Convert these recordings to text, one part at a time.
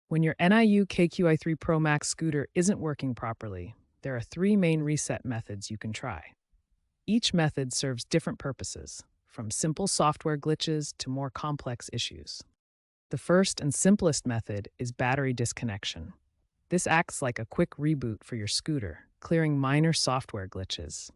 When your Niu KQi3 Pro Max scooter isn't working properly, there are three main reset methods you can try. Each method serves different purposes, from simple software glitches to more complex issues. The first and simplest method is battery disconnection. This acts like a quick reboot for your scooter, clearing minor software glitches.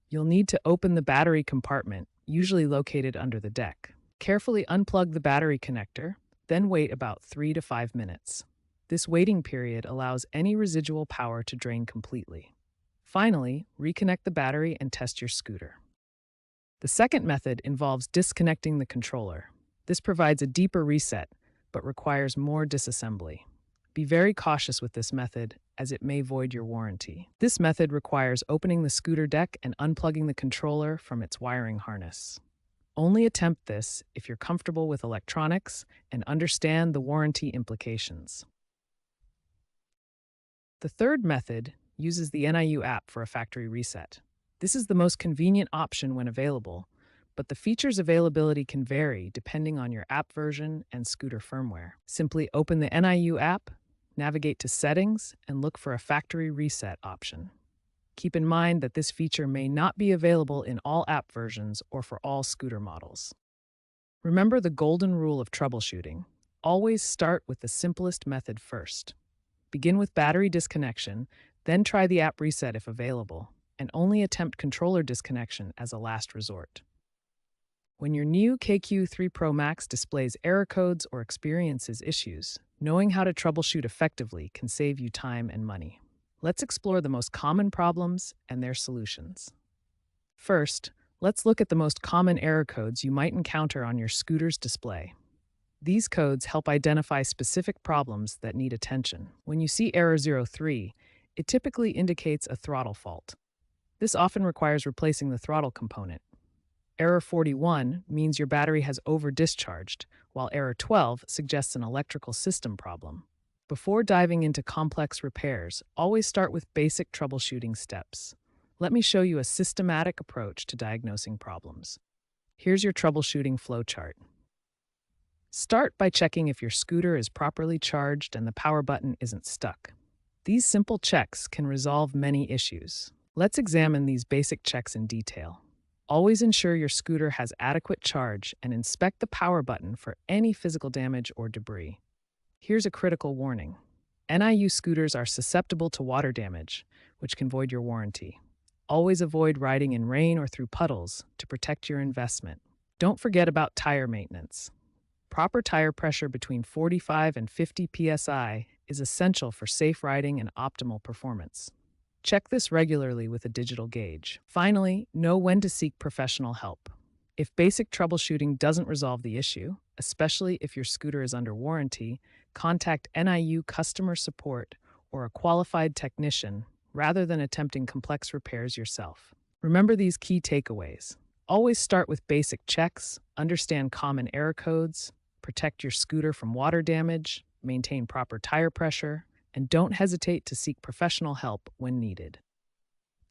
You'll need to open the battery compartment, usually located under the deck. Carefully unplug the battery connector, then wait about 3 to 5 minutes. This waiting period allows any residual power to drain completely. Finally, reconnect the battery and test your scooter. The second method involves disconnecting the controller. This provides a deeper reset, but requires more disassembly. Be very cautious with this method, as it may void your warranty. This method requires opening the scooter deck and unplugging the controller from its wiring harness. Only attempt this if you're comfortable with electronics and understand the warranty implications. The third method uses the NIU app for a factory reset. This is the most convenient option when available, but the feature's availability can vary depending on your app version and scooter firmware. Simply open the NIU app, navigate to Settings, and look for a factory reset option. Keep in mind that this feature may not be available in all app versions or for all scooter models. Remember the golden rule of troubleshooting. Always start with the simplest method first. Begin with battery disconnection, then try the app reset if available, and only attempt controller disconnection as a last resort. When your Niu KQi3 Pro Max displays error codes or experiences issues, knowing how to troubleshoot effectively can save you time and money. Let's explore the most common problems and their solutions. First, let's look at the most common error codes you might encounter on your scooter's display. These codes help identify specific problems that need attention. When you see error 03, it typically indicates a throttle fault. This often requires replacing the throttle component. Error 41 means your battery has over-discharged, while error 12 suggests an electrical system problem. Before diving into complex repairs, always start with basic troubleshooting steps. Let me show you a systematic approach to diagnosing problems. Here's your troubleshooting flowchart. Start by checking if your scooter is properly charged and the power button isn't stuck. These simple checks can resolve many issues. Let's examine these basic checks in detail. Always ensure your scooter has adequate charge and inspect the power button for any physical damage or debris. Here's a critical warning. NIU scooters are susceptible to water damage, which can void your warranty. Always avoid riding in rain or through puddles to protect your investment. Don't forget about tire maintenance. Proper tire pressure between 45 and 50 psi is essential for safe riding and optimal performance. Check this regularly with a digital gauge. Finally, know when to seek professional help. If basic troubleshooting doesn't resolve the issue, especially if your scooter is under warranty, contact NIU customer support or a qualified technician rather than attempting complex repairs yourself. Remember these key takeaways. Always start with basic checks, understand common error codes, protect your scooter from water damage, maintain proper tire pressure, and don't hesitate to seek professional help when needed.